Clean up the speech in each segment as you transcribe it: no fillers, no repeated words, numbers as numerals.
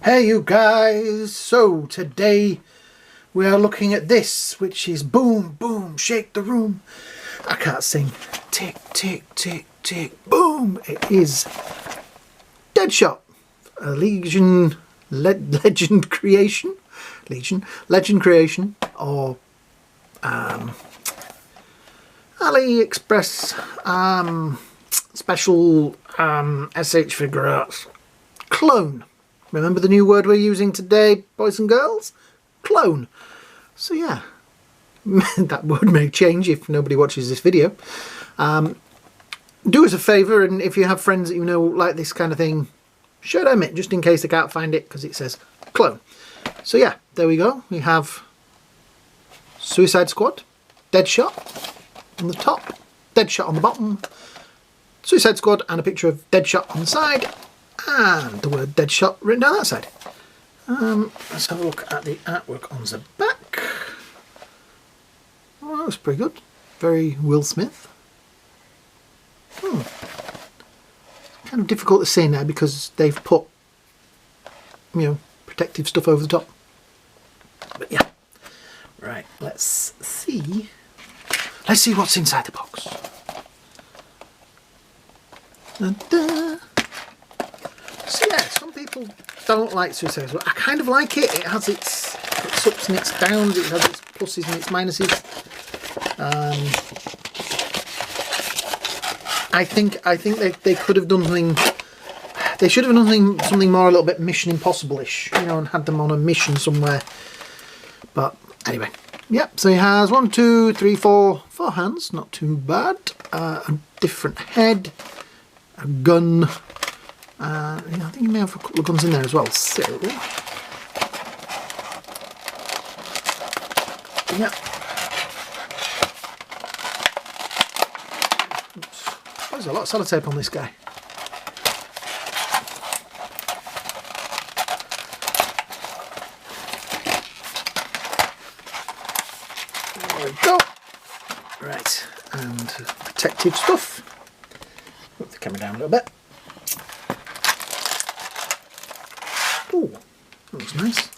Hey you guys, so today we are looking at this, which is boom, boom, shake the room. I can't sing. Tick, tick, tick, tick, boom. It is Deadshot, a legend creation, or AliExpress special SH figuarts clone. Remember the new word we're using today, boys and girls? Clone. So yeah, that word may change if nobody watches this video. Do us a favour, and if you have friends that you know like this kind of thing, show them it, just in case they can't find it, because it says clone. So yeah, there we go. We have Suicide Squad, Deadshot on the top, Deadshot on the bottom, Suicide Squad and a picture of Deadshot on the side, and the word Deadshot written down that side. Let's have a look at the artwork on the back. Oh, that was pretty good. Very Will Smith. Kind of difficult to say now because they've put, you know, protective stuff over the top. But yeah. Right, let's see. Let's see what's inside the box. Ta-da. So yeah, some people don't like Suicide Squad. I kind of like it. It has its ups and its downs. It has its pluses and its minuses. I think they could have done something. They should have done something more a little bit Mission Impossible-ish, you know, and had them on a mission somewhere. But anyway, yep. So he has 1, 2, 3, 4 hands. Not too bad. A different head. A gun. I think he may have a couple of guns in there as well. So, yeah. Oops. There's a lot of sellotape on this guy. There we go. Right, and protective stuff. Put the camera down a little bit. Oh, that looks nice.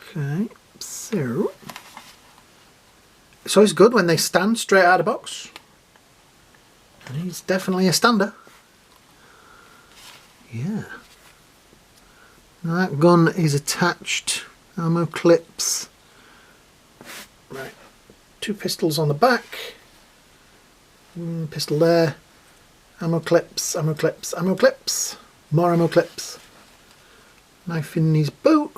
Okay, so it's always good when they stand straight out of the box. And he's definitely a stander. Yeah. Now that gun is attached. Ammo clips. Right. 2 pistols on the back. Pistol there. Ammo clips, ammo clips, ammo clips, more ammo clips, knife in his boot,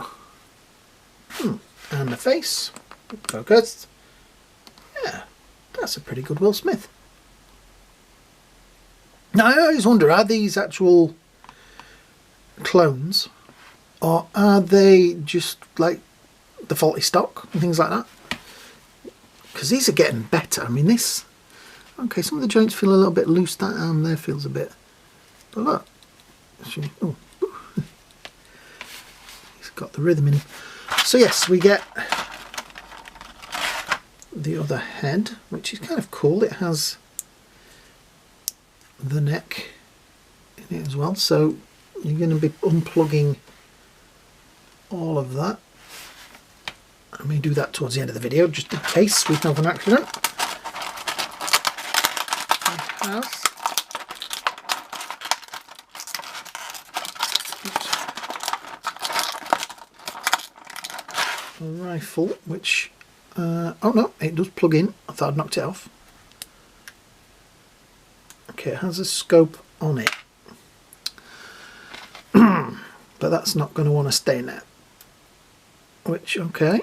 and the face, focus. Yeah, that's a pretty good Will Smith. Now I always wonder, are these actual clones, or are they just like the faulty stock and things like that? Because these are getting better. I mean, this... Okay, some of the joints feel a little bit loose. That arm there feels a bit... But look. Actually, oh. He's got the rhythm in him. So yes, we get the other head, which is kind of cool. It has the neck in it as well. So you're going to be unplugging all of that. I may do that towards the end of the video, just in case we have an accident. A rifle, which oh no, it does plug in. I thought I'd knocked it off. Okay, it has a scope on it, but that's not going to want to stay in there. Which, okay,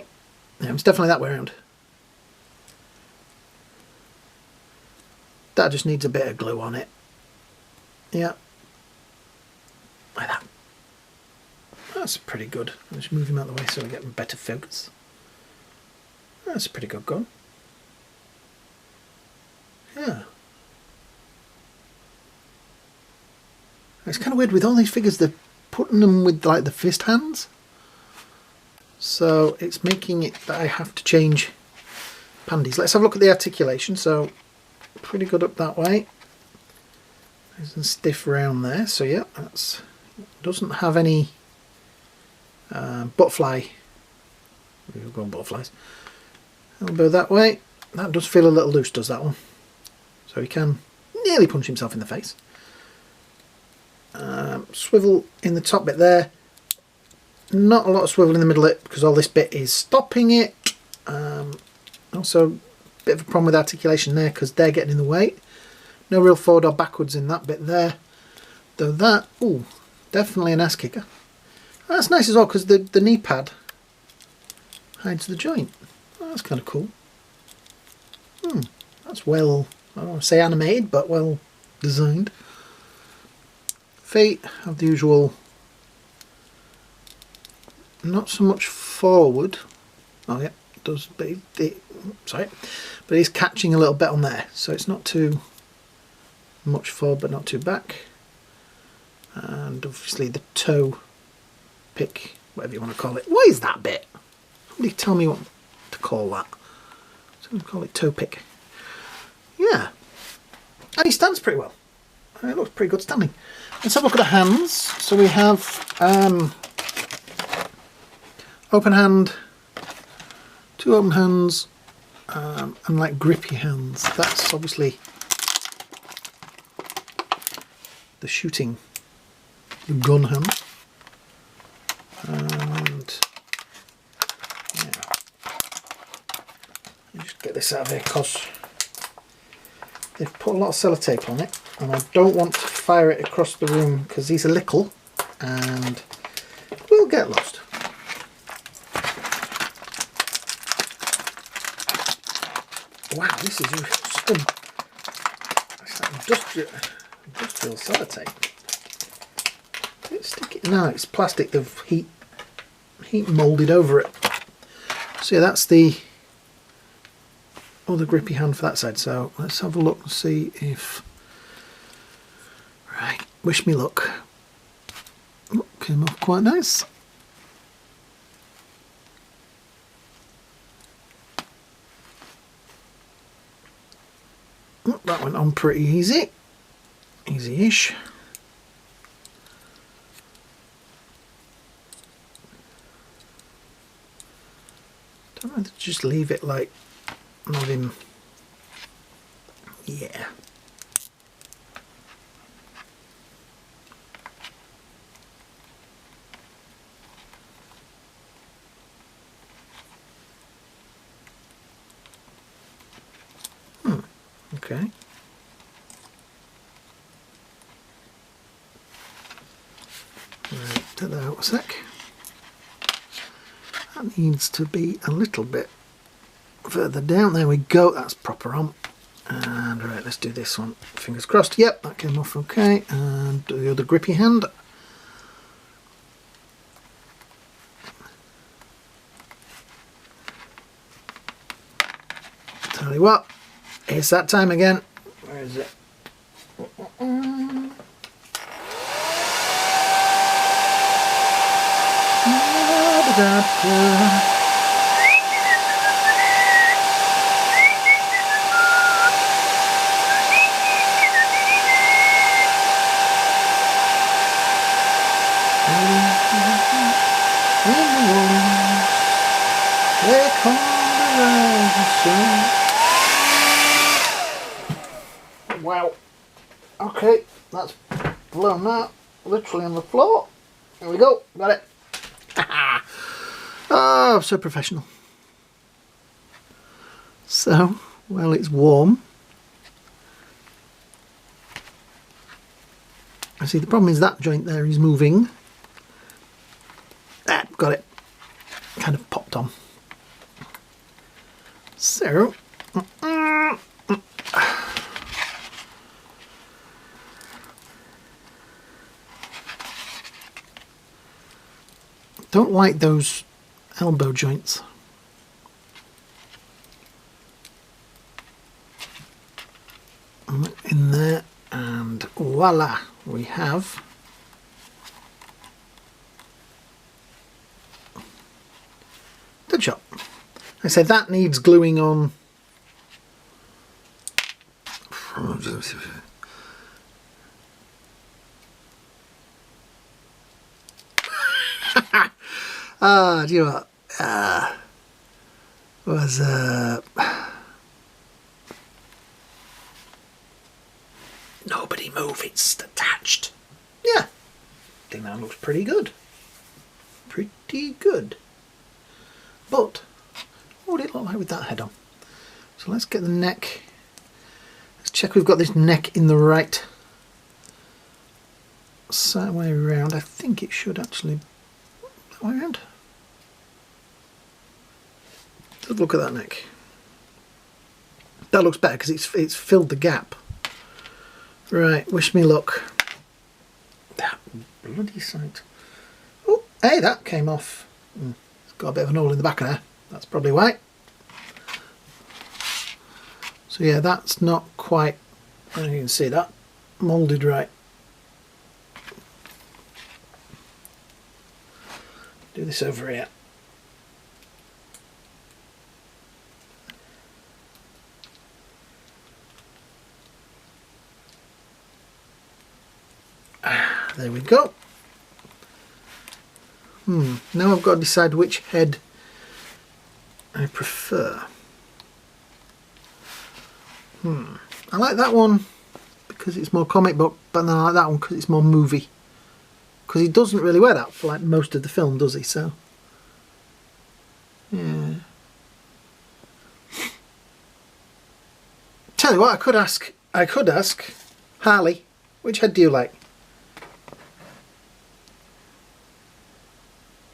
yeah, it's definitely that way around. That just needs a bit of glue on it. Yeah. Like that. That's pretty good. I'll just move him out of the way so we get better focus. That's a pretty good gun. Yeah. It's kind of weird with all these figures, they're putting them with like the fist hands. So it's making it that I have to change pandies. Let's have a look at the articulation. So pretty good up that way. Nice and stiff around there. So yeah, that's doesn't have any butterfly. We'll go on butterflies. Elbow that way. That does feel a little loose, does that one? So he can nearly punch himself in the face. Swivel in the top bit there. Not a lot of swivel in the middle of it because all this bit is stopping it. Also, a bit of a problem with articulation there because they're getting in the way. No real forward or backwards in that bit there. Though that, ooh, definitely an ass kicker. That's nice as well because the knee pad hides the joint. Oh, that's kind of cool. That's well, I don't want to say animated, but well designed. Feet have the usual, not so much forward. Oh yeah, it does, but sorry, but he's catching a little bit on there, so it's not too much forward, but not too back. And obviously the toe pick, whatever you want to call it. What is that bit? Somebody tell me what to call that. So we call it toe pick. Yeah, and he stands pretty well. It looks pretty good standing. Let's have a look at the hands. So we have open hand, two open hands, and like grippy hands. That's obviously the shooting, the gun hand. And yeah, let me just get this out of here because they've put a lot of sellotape on it, and I don't want to fire it across the room because these are little and will get lost. Wow, this is some industrial sellotape. Let's stick it. No, it's plastic. They've heat molded over it. So yeah, that's the other grippy hand for that side. So let's have a look and see if. Right, wish me luck. Oh, came off quite nice. Oh, that went on pretty easy. Easy-ish. Don't know, just leave it like nothing. Yeah. Okay. Right, take that out a sec. That needs to be a little bit further down. There we go. That's proper on. And right, let's do this one. Fingers crossed. Yep, that came off okay. And do the other grippy hand. Tell you what. It's that time again. Where is it? Wow. Okay, that's blown that literally on the floor. There we go, got it. Oh, so professional. So, well, it's warm. I see the problem is that joint there is moving. Ah, got it. Kind of popped on. So, don't like those elbow joints. In there, and voila, we have Deadshot. I said that needs gluing on. Do you know what? Was Nobody Move, it's attached. Yeah, I think that looks pretty good. Pretty good. But what would it look like with that head on? So let's get the neck. Let's check we've got this neck in the right side way around. I think it should actually that way around. Let's look at that neck. That looks better because it's filled the gap. Right, wish me luck. That bloody sight. Oh, hey, that came off. It's got a bit of an hole in the back of there. That's probably why. So yeah, that's not quite, you can see that, moulded right. Do this over here. There we go. Now I've got to decide which head I prefer. I like that one because it's more comic book, but then I like that one because it's more movie. Because he doesn't really wear that for like most of the film, does he? So, yeah. Tell you what, I could ask Harley, which head do you like?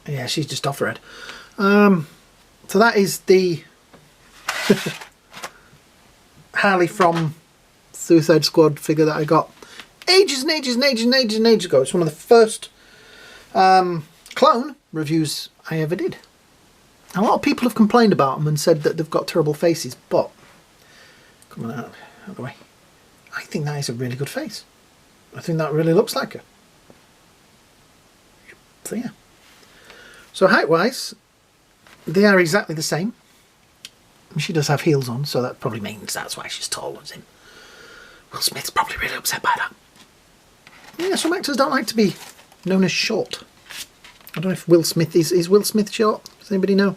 Yeah, she's just off her head. So that is the Harley from Suicide Squad figure that I got ages and ages and ages and ages and ages ago. It's one of the first clone reviews I ever did. A lot of people have complained about them and said that they've got terrible faces, but come on out of the way. I think that is a really good face. I think that really looks like her. So yeah. So height-wise, they are exactly the same. She does have heels on, so that probably means that's why she's taller than him. Will Smith's probably really upset by that. Yeah, some actors don't like to be known as short. I don't know if Will Smith is Will Smith short? Does anybody know?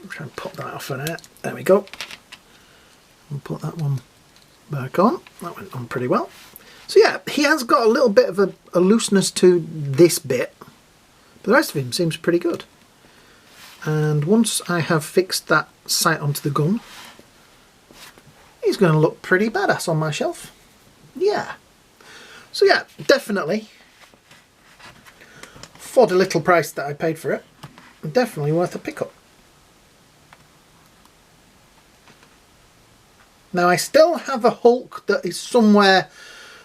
I'll try and pop that off for now. There we go. We'll put that one back on. That went on pretty well. So yeah, he has got a little bit of a looseness to this bit. But the rest of him seems pretty good. And once I have fixed that sight onto the gun, he's going to look pretty badass on my shelf. Yeah. So yeah, definitely, for the little price that I paid for it, definitely worth a pickup. Now I still have a Hulk that is somewhere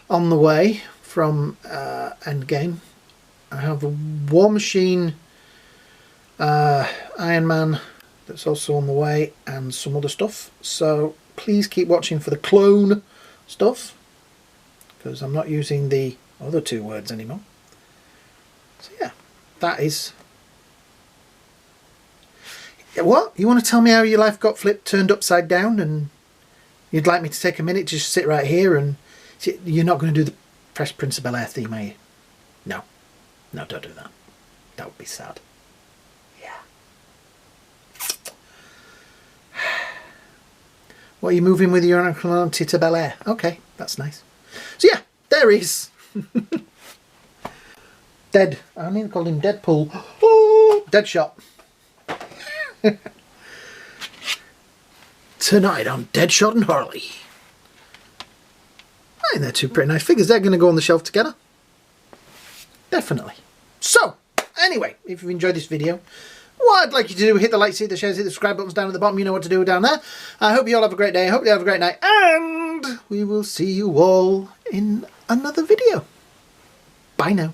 on the way from Endgame. I have a War Machine, Iron Man that's also on the way, and some other stuff. So please keep watching for the clone stuff, because I'm not using the other two words anymore. So yeah, that is... What? You want to tell me how your life got flipped, turned upside down, and you'd like me to take a minute, just sit right here, and you're not going to do the Fresh Prince of Bel-Air theme, are you? No. No, don't do that. That would be sad. Yeah. What, are you moving with your uncle to Bel-Air? Okay, that's nice. So yeah, there is Dead. I need to call him Deadpool. Oh, Deadshot. Tonight on Deadshot and Harley. I think they're two pretty nice figures. They're going to go on the shelf together. Definitely. So, anyway, if you've enjoyed this video, what I'd like you to do, hit the like, hit the shares, hit the subscribe buttons down at the bottom. You know what to do down there. I hope you all have a great day. I hope you have a great night. And we will see you all in another video. Bye now.